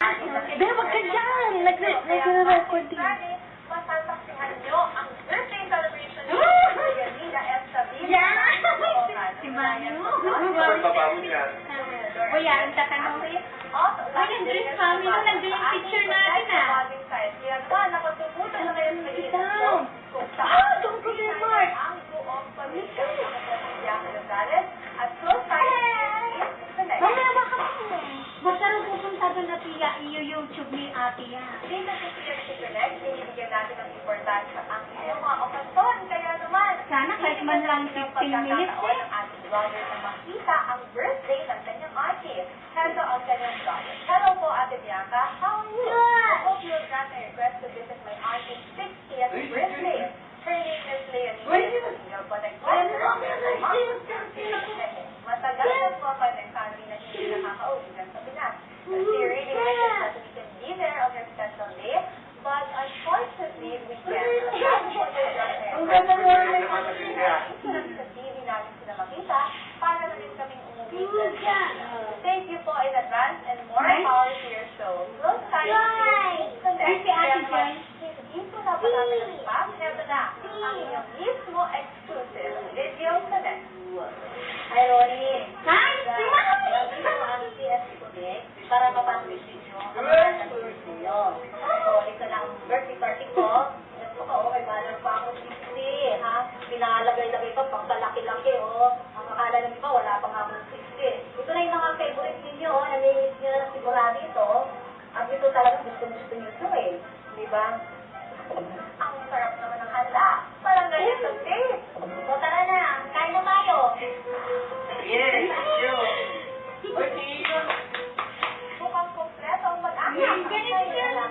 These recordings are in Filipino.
Be, wag ka dyan! Nag-record din. Masasaksihan nyo ang birthday celebration ni Yanida F. Sabina. Si Manu. Pagbabago niya. Kuya, ang tatanong. Ay, ang dress kami nung nag-dress picture natin Kaya naman, nakatumutan na kayo sa Ikaw. Don't go there, Mark. ang buong pamilya ng Yaku Gonzalez at close friends connect. Mamaya baka masarap pupunta doon na tiya i-YouTube ni ate yan. Dito sa PFC Connect, binibigyan natin ng importansya ang inyong mga okasyon. Kaya naman, Sana kahit man lang 15 minutes ng ating vlogger na makita ang birthday ng kanyang auntie. Heto ang kanyang vlogger. Hello po, Ate Bianca. How are you? I hope you will grant my request to visit my auntie's 60th birthday. Her name is Leonida. Matagal na po ako nag-family na hindi nakaka-uwi dyan sa Pinas. She really wishes that we can be there on her special day, but unfortunately, we can't. Sa TV namin sila makita para na rin kaming umuwi. Thank you po in advance and more power to your show. Close time to connect. Dito na po namin ang spam. Heto na ang inyong mismo exclusive video connect. Hi, Ronnie. Hi! Lagi mo ang TS Connect para mapansin nyo ang mga birthday nyo. So, ito na ang birthday party ko. Ito ka, may banner pa ako 60, ha? Pinakalagay-lagay pa, pang kalaki-laki, Ang akala ng iba, wala pa nga akong 60. Ito na yung mga favorite ninyo, Naminis nyo na sigurado ito. At ito talaga gusto nyo ito, Di ba? Ang sarap naman ng handa. Parang ganyan sa taste. So, tara na. Kain na tayo. Yes, sure. Mukhang kompleto ang pag-asa.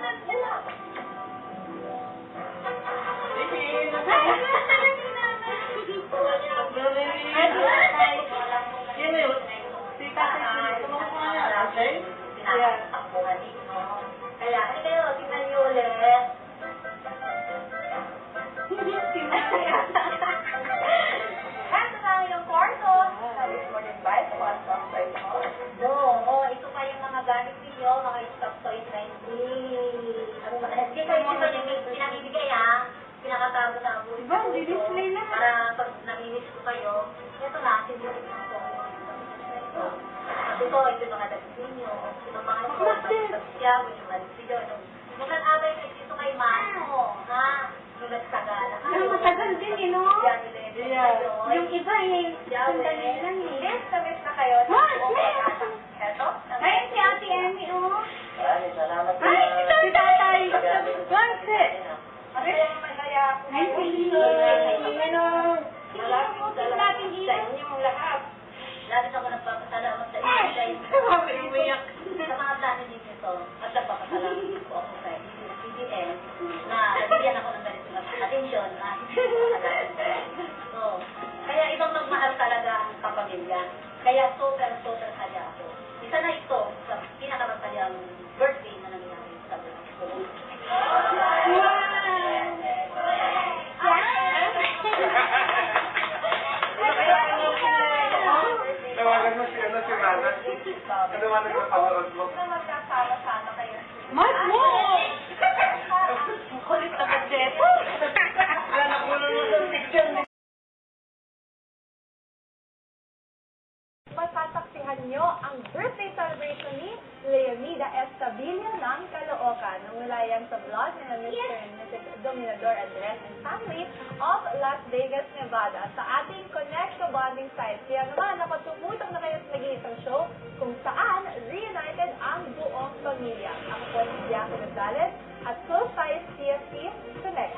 Kaya, ano kayo? Tingnan niyo ulit. Heto na yung kwarto. Sabi mo rin ba? Sa mga stock toys mo? Oo, ito pa yung mga gamit ninyo, mga stock toys na hindi kayo pinamibigay, ha? Pinakatago-tago. Diba, di-display na. Para pag naminis ko kayo, ito na, sinunod ko. At ito yung mga damit ninyo. Yung mga siya, yung malisiyo, yung nag-abay na ito kay Mano, ha? Yung nagsagala. Pero matagal din, no? Yung iba, sandali lang, Miss na miss na kayo. Heto. Ay, si Ate Emmy, Maraming salamat. Ay, si tatay! Once! Masaya masaya ako. Ay, sige! Malapit sa inyong lahat. Lalo ako nagpapasalamat sa inyo. Umiyak. Sa mga plano ninyo ito, at nagpapasalamat po ako sa CDN na nabigyan ako ng ganito ng atensyon na hindi ko makalaman. So, kaya ibang magmahal talaga ang kapamilya. Kaya super saya ako. Isa na ito sa pinakamasayang birthday na nangyari sa buhay ko. Tawagan mo si Mana. Tawagan mo panood mo. Na magkasama-sama kayo. Mark mo! Kulit na budgeto. Wala na kulo na sa picture mo. Masasaksihan nyo ang birthday celebration ni Leonida F. Sabina ng Caloocan ng wilayang sa vlog ni Mr. and Mrs. Dominador Andres and family of Las Vegas, Nevada sa ating Connect to Bonding site. Kaya naman, napatumutok na kayo sa nag-iisang show kung saan reunited ang buong pamilya. Ako po si Yaku Gonzalez at close tayo sa TFC Connect.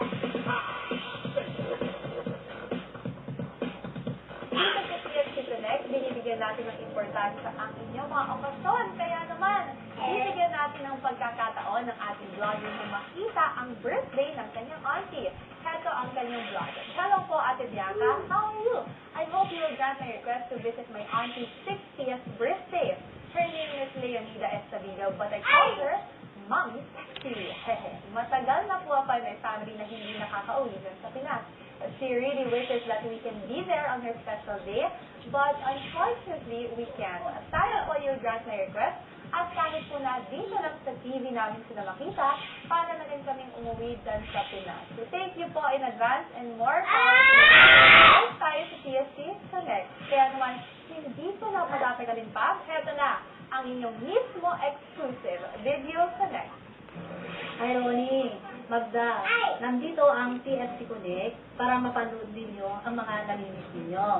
Dito sa TFC Connect, binibigyan natin ng importansya ang inyong mga okasyon. Kaya naman, binibigyan natin ng pagkakataon ng ating vlogger na makita ang birthday ng kanyang auntie. Heto ang kanyang vlogger. Hello po, Ate Bianca. How are you? I hope you will grant my request to visit my auntie's 60th birthday. Her name is Leonida F. Sabino, but I call her Mommy Sexy. Matagal na po ako may family na hindi nakakauwi dyan sa Pinas. She really wishes that we can be there on her special day, but unfortunately, we can't. Sana po you grant my request, At kahit po na dito lang sa TV namin sila makita, paano na rin kaming umuwi dyan sa Pinas. So thank you po in advance and more power tayo sa TSC Connect. Kaya naman, hindi po na patatagalin pa. Heto na, ang inyong mismo exclusive Video Connect. Hi, Ronnie. Magda. Nandito ang TFC Connect para mapanood ninyo ang mga namimiss ninyo.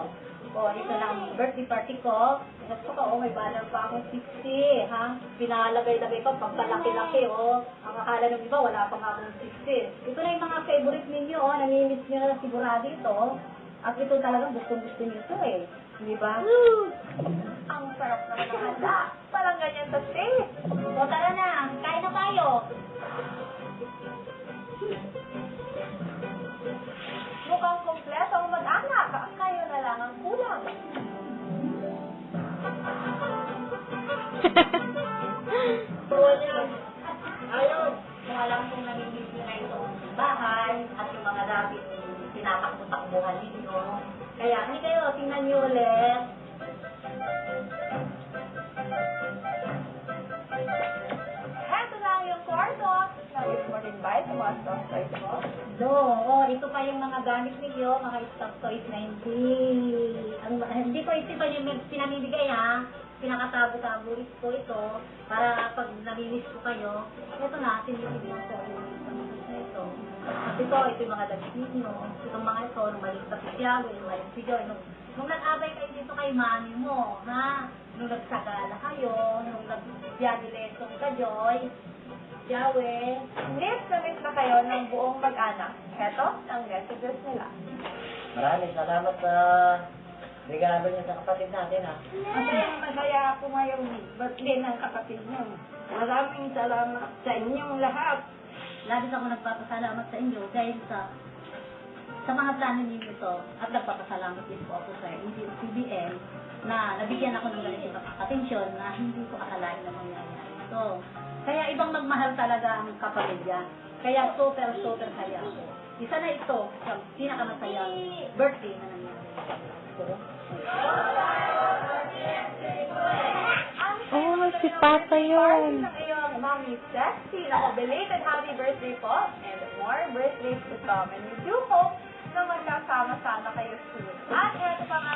O, ito na ang birthday party ko. Gusto ko, may banner pa akong 60, ha? Pinalagay-lagay ko, pagkalaki-laki, Ang akala ng iba, wala pa nga akong 60. Ito na yung mga favorite ninyo, namimiss nyo na sigurado ito. At ito talagang gustong-gusto nyo ito, Di ba? Ang sarap naman ng handa. Parang ganyan sa stage. O, tara na. Kain na tayo. Mukhang kompleto ang mag-anak. Kayo na lang ang kulang. Ayun. Kung alam kong namimiss nyo na itong bahay at yung mga rabbit tinatakbo-takbuhan ninyo. Kaya, hindi kayo, tingnan nyo ulit. Heto na ang iyong kwarto. Nais mo rin ba sa mga soft toys mo? Ito pa yung mga gamit ninyo, mga stock toys na hindi ko ito pa yung pinamibigay, ha. Pinakatabo-tabo ko ito para pag namimiss ko kayo, ito na, tinitibigyan ko yung na ito. At ito yung mga damit ninyo. Itong mga ito, nung maliit na pisyago, yung maliit si Joy. Nung nag-abay kayo dito kay mami mo, ha? Nung nagsagala kayo, nung nag-biyagi lesson ka, Joy. Yahweh. Miss na miss na kayo ng buong mag-anak. Heto ang messages nila. Maraming salamat sa regalo niyo sa kapatid natin, ha. Masaya ako ngayong birthday ng kapatid niyo. Maraming salamat sa inyong lahat. Labis ako nagpapasalamat sa inyo dahil sa mga plano ninyo ito at nagpapasalamat din po ako sa CBN na nabigyan ako ng ganitong atensyon na hindi ko akalain na mangyayari ito. Kaya ibang magmahal talaga ang kapamilya. Kaya super saya ako. Isa na ito sa pinakamasayang birthday na nangyari ko. Oh, si Papa yun. Ng iyong mommy sexy. Nako, belated happy birthday po. And more birthdays to come. And we do hope na magkasama-sama kayo soon. At eto pa nga